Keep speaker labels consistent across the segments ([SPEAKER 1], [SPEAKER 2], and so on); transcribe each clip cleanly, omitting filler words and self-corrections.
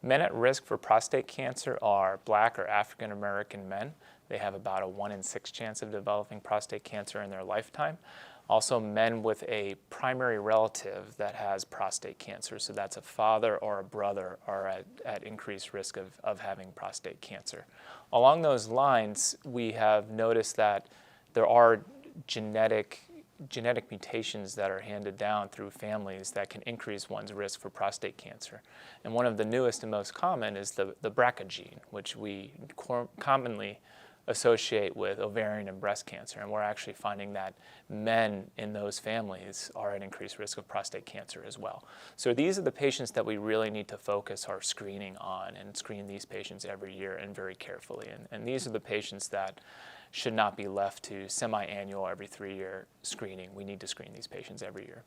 [SPEAKER 1] Men at risk for prostate cancer are Black or African American men. They have about a 1 in 6 chance of developing prostate cancer in their lifetime. Also, men with a primary relative that has prostate cancer, so that's a father or a brother, are at increased risk of having prostate cancer. Along those lines, we have noticed that there are genetic mutations that are handed down through families that can increase one's risk for prostate cancer. And one of the newest and most common is the BRCA gene, which we commonly associate with ovarian and breast cancer. And we're actually finding that men in those families are at increased risk of prostate cancer as well. So these are the patients that we really need to focus our screening on and screen these patients every year and very carefully. And these are the patients that should not be left to semi-annual, every 3-year screening. We need to screen these patients every year.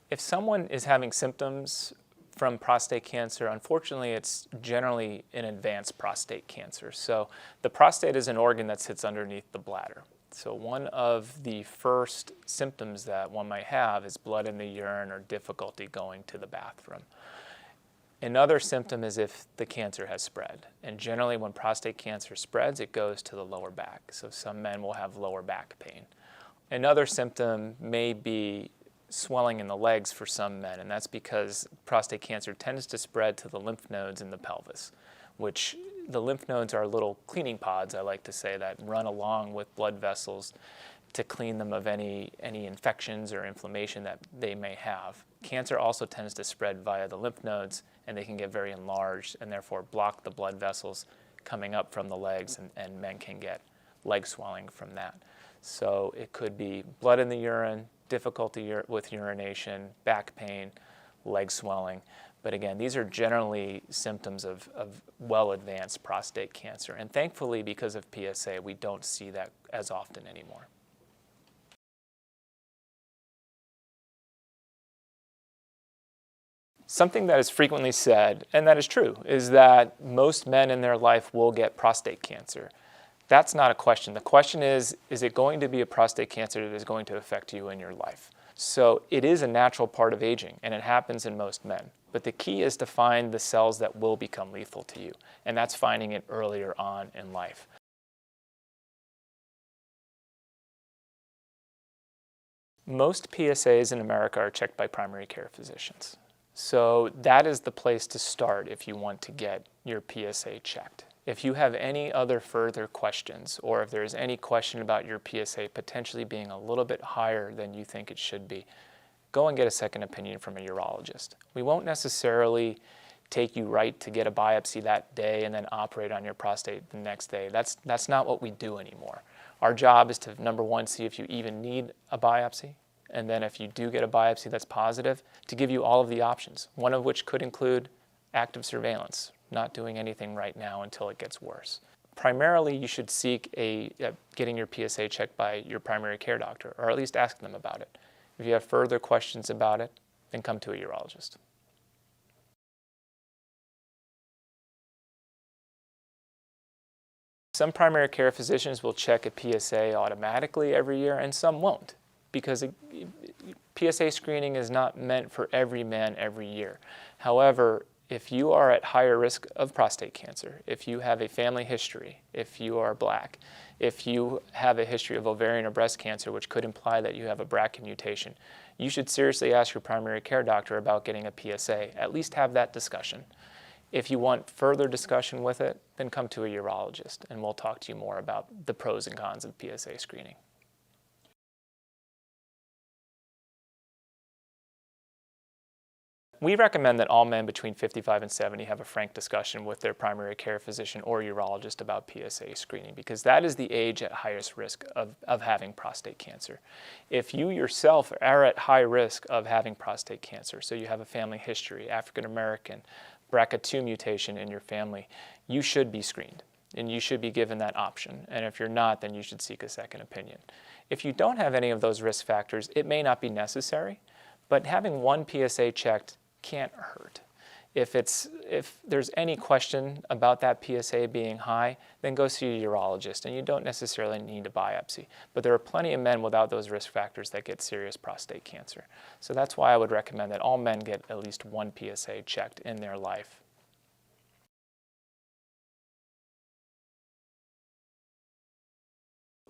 [SPEAKER 1] If someone is having symptoms from prostate cancer, unfortunately, it's generally an advanced prostate cancer. So the prostate is an organ that sits underneath the bladder. So one of the first symptoms that one might have is blood in the urine or difficulty going to the bathroom. Another symptom is if the cancer has spread. And generally when prostate cancer spreads, it goes to the lower back. So some men will have lower back pain. Another symptom may be swelling in the legs for some men, and that's because prostate cancer tends to spread to the lymph nodes in the pelvis, which the lymph nodes are little cleaning pods, I like to say, that run along with blood vessels to clean them of any infections or inflammation that they may have. Cancer also tends to spread via the lymph nodes, and they can get very enlarged and therefore block the blood vessels coming up from the legs, and men can get leg swelling from that. So it could be blood in the urine, difficulty with urination, back pain, leg swelling. But again, these are generally symptoms of well-advanced prostate cancer. And thankfully, because of PSA, we don't see that as often anymore. Something that is frequently said, and that is true, is that most men in their life will get prostate cancer. That's not a question. The question is it going to be a prostate cancer that is going to affect you in your life? So it is a natural part of aging, and it happens in most men. But the key is to find the cells that will become lethal to you, and that's finding it earlier on in life. Most PSAs in America are checked by primary care physicians. So that is the place to start if you want to get your PSA checked. If you have any other further questions, or if there's any question about your PSA potentially being a little bit higher than you think it should be, go and get a second opinion from a urologist. We won't necessarily take you right to get a biopsy that day and then operate on your prostate the next day. That's not what we do anymore. Our job is to, number one, see if you even need a biopsy, and then if you do get a biopsy that's positive, to give you all of the options, one of which could include active surveillance, not doing anything right now until it gets worse. Primarily, you should seek getting your PSA checked by your primary care doctor, or at least ask them about it. If you have further questions about it, then come to a urologist. Some primary care physicians will check a PSA automatically every year, and some won't, because PSA screening is not meant for every man every year. However, if you are at higher risk of prostate cancer, if you have a family history, if you are Black, if you have a history of ovarian or breast cancer, which could imply that you have a BRCA mutation, you should seriously ask your primary care doctor about getting a PSA. At least have that discussion. If you want further discussion with it, then come to a urologist, and we'll talk to you more about the pros and cons of PSA screening. We recommend that all men between 55 and 70 have a frank discussion with their primary care physician or urologist about PSA screening, because that is the age at highest risk of having prostate cancer. If you yourself are at high risk of having prostate cancer, so you have a family history, African American, BRCA2 mutation in your family, you should be screened, and you should be given that option. And if you're not, then you should seek a second opinion. If you don't have any of those risk factors, it may not be necessary, but having one PSA checked can't hurt. If there's any question about that PSA being high, then go see a urologist, and you don't necessarily need a biopsy. But there are plenty of men without those risk factors that get serious prostate cancer. So that's why I would recommend that all men get at least one PSA checked in their life.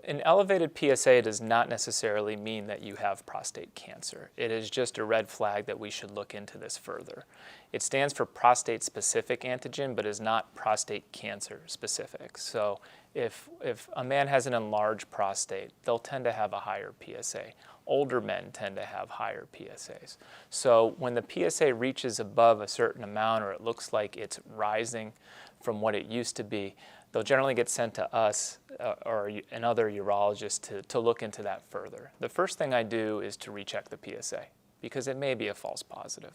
[SPEAKER 1] An elevated PSA does not necessarily mean that you have prostate cancer. It is just a red flag that we should look into this further. It stands for prostate-specific antigen, but is not prostate cancer specific. So if a man has an enlarged prostate, they'll tend to have a higher PSA. Older men tend to have higher PSAs. So when the PSA reaches above a certain amount, or it looks like it's rising from what it used to be, they'll generally get sent to us or another urologist to look into that further. The first thing I do is to recheck the PSA because it may be a false positive.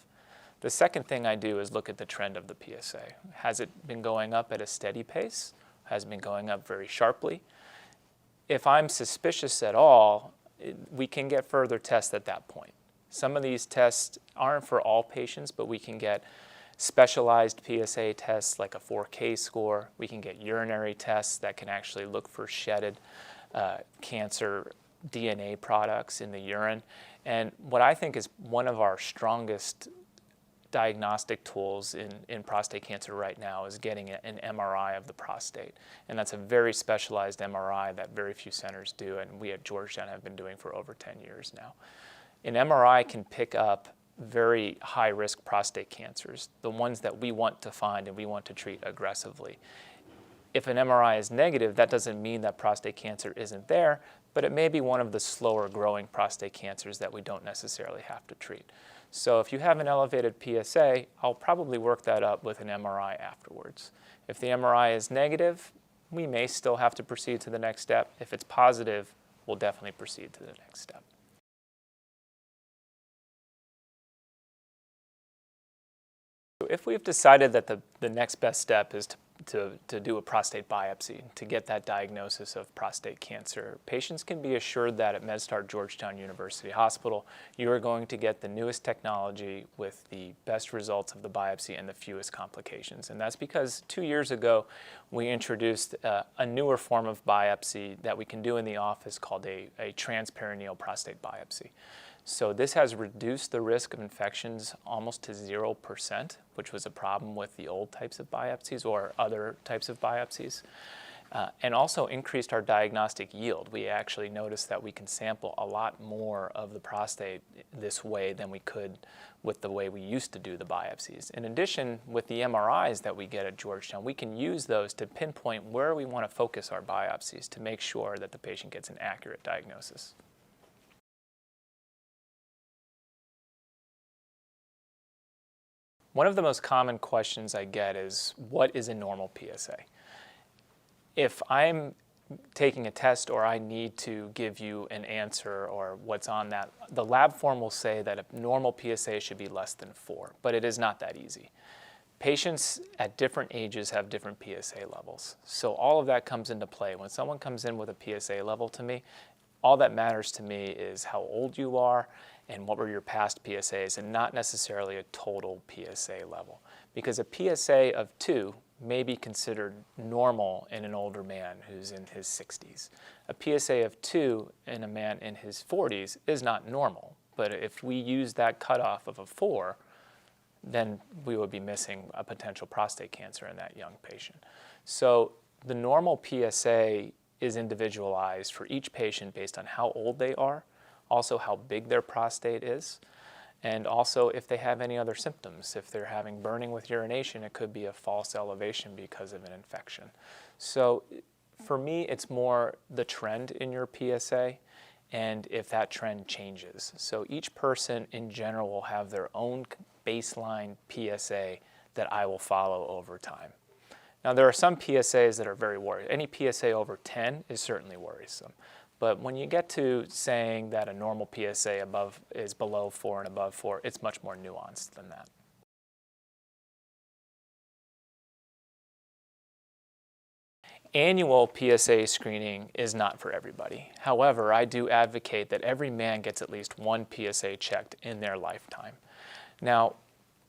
[SPEAKER 1] The second thing I do is look at the trend of the PSA. Has it been going up at a steady pace? Has it been going up very sharply? If I'm suspicious at all, we can get further tests at that point. Some of these tests aren't for all patients, but we can get specialized PSA tests like a 4K score. We can get urinary tests that can actually look for shedded cancer DNA products in the urine. And what I think is one of our strongest diagnostic tools in prostate cancer right now is getting an MRI of the prostate. And that's a very specialized MRI that very few centers do, and we at Georgetown have been doing for over 10 years now. An MRI can pick up very high-risk prostate cancers, the ones that we want to find and we want to treat aggressively. If an MRI is negative, that doesn't mean that prostate cancer isn't there, but it may be one of the slower-growing prostate cancers that we don't necessarily have to treat. So if you have an elevated PSA, I'll probably work that up with an MRI afterwards. If the MRI is negative, we may still have to proceed to the next step. If it's positive, we'll definitely proceed to the next step. If we've decided that the next best step is to do a prostate biopsy to get that diagnosis of prostate cancer, patients can be assured that at MedStar Georgetown University Hospital, you are going to get the newest technology with the best results of the biopsy and the fewest complications. And that's because 2 years ago, we introduced a newer form of biopsy that we can do in the office called a transperineal prostate biopsy. So this has reduced the risk of infections almost to 0%, which was a problem with the old types of biopsies or other types of biopsies, and also increased our diagnostic yield. We actually noticed that we can sample a lot more of the prostate this way than we could with the way we used to do the biopsies. In addition, with the MRIs that we get at Georgetown, we can use those to pinpoint where we want to focus our biopsies to make sure that the patient gets an accurate diagnosis. One of the most common questions I get is, what is a normal PSA? If I'm taking a test or I need to give you an answer or what's on that, the lab form will say that a normal PSA should be less than 4, but it is not that easy. Patients at different ages have different PSA levels, so all of that comes into play. When someone comes in with a PSA level to me, all that matters to me is how old you are and what were your past PSAs, and not necessarily a total PSA level. Because a PSA of 2 may be considered normal in an older man who's in his 60s. A PSA of 2 in a man in his 40s is not normal, but if we use that cutoff of a 4, then we would be missing a potential prostate cancer in that young patient. So the normal PSA is individualized for each patient based on how old they are, also how big their prostate is, and also if they have any other symptoms. If they're having burning with urination, it could be a false elevation because of an infection. So for me, it's more the trend in your PSA and if that trend changes. So each person in general will have their own baseline PSA that I will follow over time. Now there are some PSAs that are very worrisome. Any PSA over 10 is certainly worrisome. But when you get to saying that a normal PSA is below 4 and above 4, it's much more nuanced than that. Annual PSA screening is not for everybody. However, I do advocate that every man gets at least one PSA checked in their lifetime. Now,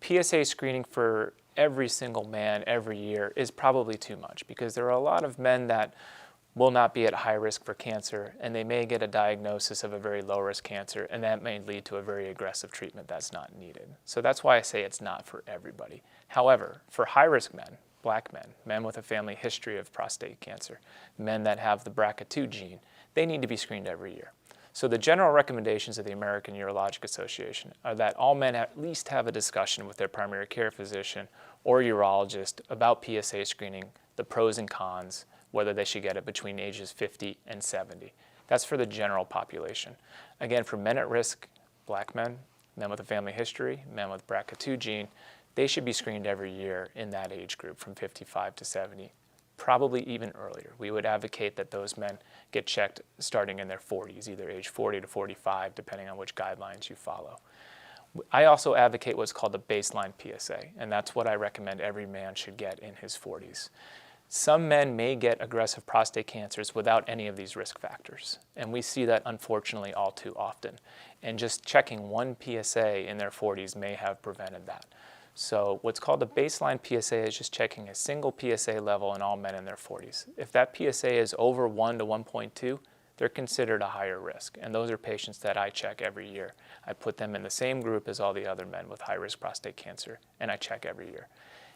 [SPEAKER 1] PSA screening for every single man every year is probably too much, because there are a lot of men that will not be at high risk for cancer, and they may get a diagnosis of a very low risk cancer, and that may lead to a very aggressive treatment that's not needed. So that's why I say it's not for everybody. However, for high risk men, black men, men with a family history of prostate cancer, men that have the BRCA2 gene, they need to be screened every year. So the general recommendations of the American Urologic Association are that all men at least have a discussion with their primary care physician or urologist about PSA screening, the pros and cons, whether they should get it between ages 50 and 70. That's for the general population. Again, for men at risk, black men, men with a family history, men with BRCA2 gene, they should be screened every year in that age group from 55 to 70, probably even earlier. We would advocate that those men get checked starting in their 40s, either age 40 to 45, depending on which guidelines you follow. I also advocate what's called the baseline PSA, and that's what I recommend every man should get in his 40s. Some men may get aggressive prostate cancers without any of these risk factors, and we see that unfortunately all too often. And just checking one PSA in their 40s may have prevented that. So what's called the baseline PSA is just checking a single PSA level in all men in their 40s. If that PSA is over 1 to 1.2, they're considered a higher risk, and those are patients that I check every year. I put them in the same group as all the other men with high-risk prostate cancer, and I check every year.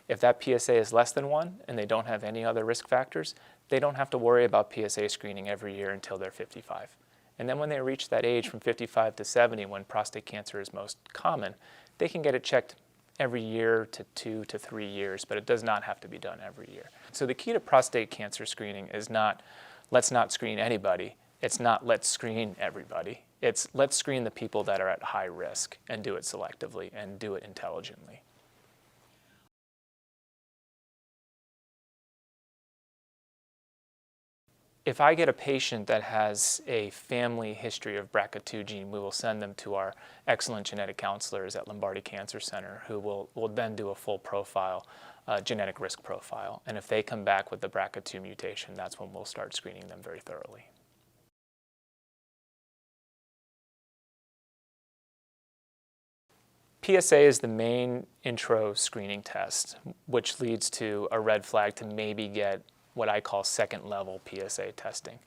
[SPEAKER 1] If that PSA is less than 1 and they don't have any other risk factors, they don't have to worry about PSA screening every year until they're 55. And then when they reach that age from 55 to 70, when prostate cancer is most common, they can get it checked every year to 2 to 3 years, but it does not have to be done every year. So the key to prostate cancer screening is not, let's not screen anybody. It's not, let's screen everybody. It's, let's screen the people that are at high risk and do it selectively and do it intelligently. If I get a patient that has a family history of BRCA2 gene, we will send them to our excellent genetic counselors at Lombardi Cancer Center, who will then do a full profile, genetic risk profile. And if they come back with the BRCA2 mutation, that's when we'll start screening them very thoroughly. PSA is the main intro screening test, which leads to a red flag to maybe get what I call second level PSA testing.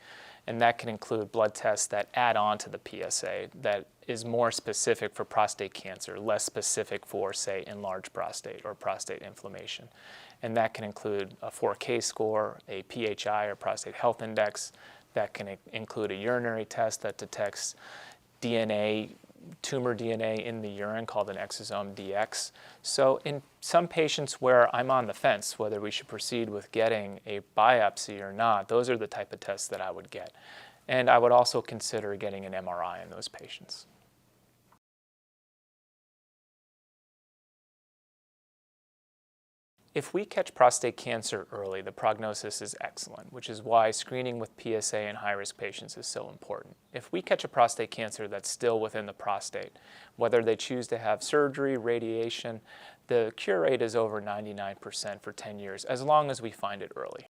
[SPEAKER 1] And that can include blood tests that add on to the PSA that is more specific for prostate cancer, less specific for, say, enlarged prostate or prostate inflammation. And that can include a 4K score, a PHI or prostate health index. That can include a urinary test that detects DNA, tumor DNA in the urine called an exosome DX. So in some patients where I'm on the fence whether we should proceed with getting a biopsy or not, those are the type of tests that I would get. And I would also consider getting an MRI in those patients. If we catch prostate cancer early, the prognosis is excellent, which is why screening with PSA in high-risk patients is so important. If we catch a prostate cancer that's still within the prostate, whether they choose to have surgery, radiation, the cure rate is over 99% for 10 years, as long as we find it early.